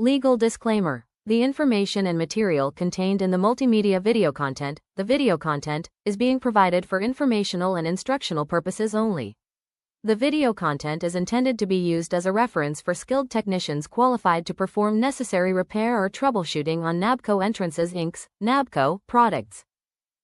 Legal disclaimer. The information and material contained in the multimedia video content, the video content, is being provided for informational and instructional purposes only. The video content is intended to be used as a reference for skilled technicians qualified to perform necessary repair or troubleshooting on NABCO Entrances Inc.'s NABCO products.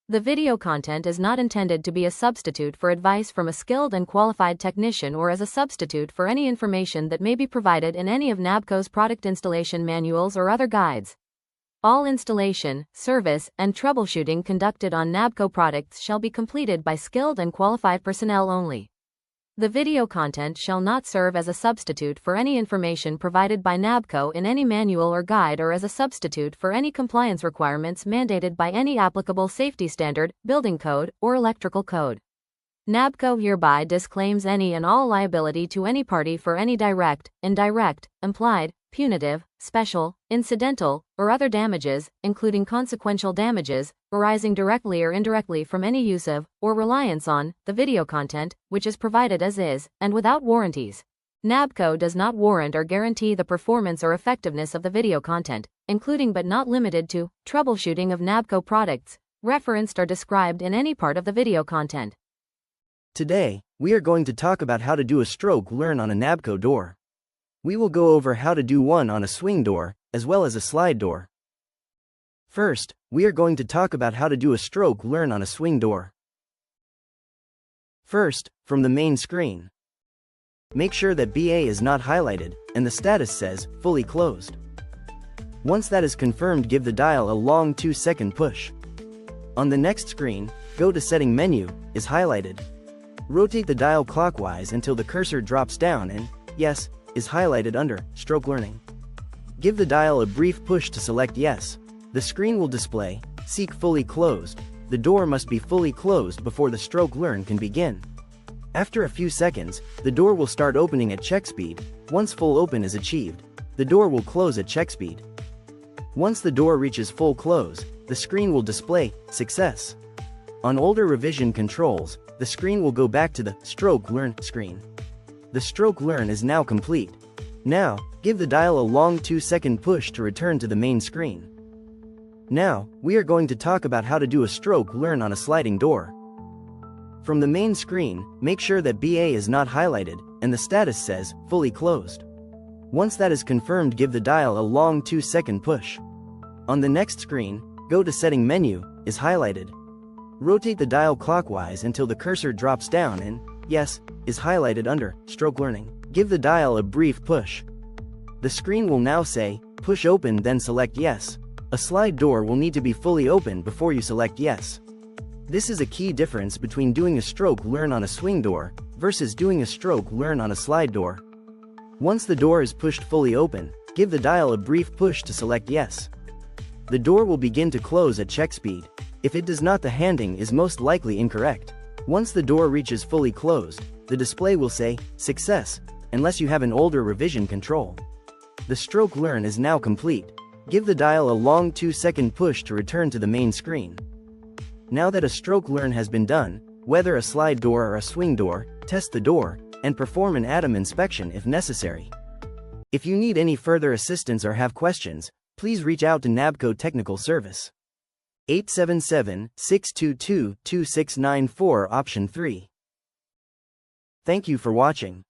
The video content is not intended to be a substitute for advice from a skilled and qualified technician or as a substitute for any information that may be provided in any of NABCO's product installation manuals or other guides. All installation, service, and troubleshooting conducted on NABCO products shall be completed by skilled and qualified personnel only. The video content shall not serve as a substitute for any information provided by NABCO in any manual or guide or as a substitute for any compliance requirements mandated by any applicable safety standard, building code, or electrical code. NABCO hereby disclaims any and all liability to any party for any direct, indirect, implied, punitive, special, incidental, or other damages, including consequential damages, arising directly or indirectly from any use of, or reliance on, the video content, which is provided as is, and without warranties. NABCO does not warrant or guarantee the performance or effectiveness of the video content, including but not limited to, troubleshooting of NABCO products, referenced or described in any part of the video content. Today, we are going to talk about how to do a stroke learn on a NABCO door. We will go over how to do one on a swing door, as well as a slide door. First, we are going to talk about how to do a stroke learn on a swing door. First, from the main screen, make sure that BA is not highlighted, and the status says, fully closed. Once that is confirmed, give the dial a long 2-second push. On the next screen, go to Setting menu, is highlighted. Rotate the dial clockwise until the cursor drops down and, yes, is highlighted under Stroke Learning. Give the dial a brief push to select Yes. The screen will display, Seek fully closed. The door must be fully closed before the stroke learn can begin. After a few seconds, the door will start opening at check speed. Once full open is achieved, the door will close at check speed. Once the door reaches full close, the screen will display, Success. On older revision controls, the screen will go back to the Stroke Learn screen. The stroke learn is now complete. Now, give the dial a long 2-second push to return to the main screen. Now, we are going to talk about how to do a stroke learn on a sliding door. From the main screen, make sure that BA is not highlighted, and the status says, fully closed. Once that is confirmed, give the dial a long 2-second push. On the next screen, go to Setting menu, is highlighted. Rotate the dial clockwise until the cursor drops down and, Yes, is highlighted under Stroke Learning. Give the dial a brief push. The screen will now say, Push open, then select Yes. A slide door will need to be fully open before you select Yes. This is a key difference between doing a stroke learn on a swing door versus doing a stroke learn on a slide door. Once the door is pushed fully open, give the dial a brief push to select Yes. The door will begin to close at check speed. If it does not, the handing is most likely incorrect. Once the door reaches fully closed, the display will say, Success, unless you have an older revision control. The stroke learn is now complete. Give the dial a long 2-second push to return to the main screen. Now that a stroke learn has been done, whether a slide door or a swing door, test the door, and perform an ATEM inspection if necessary. If you need any further assistance or have questions, please reach out to NABCO Technical Service. 877-622-2694 option 3. Thank you for watching.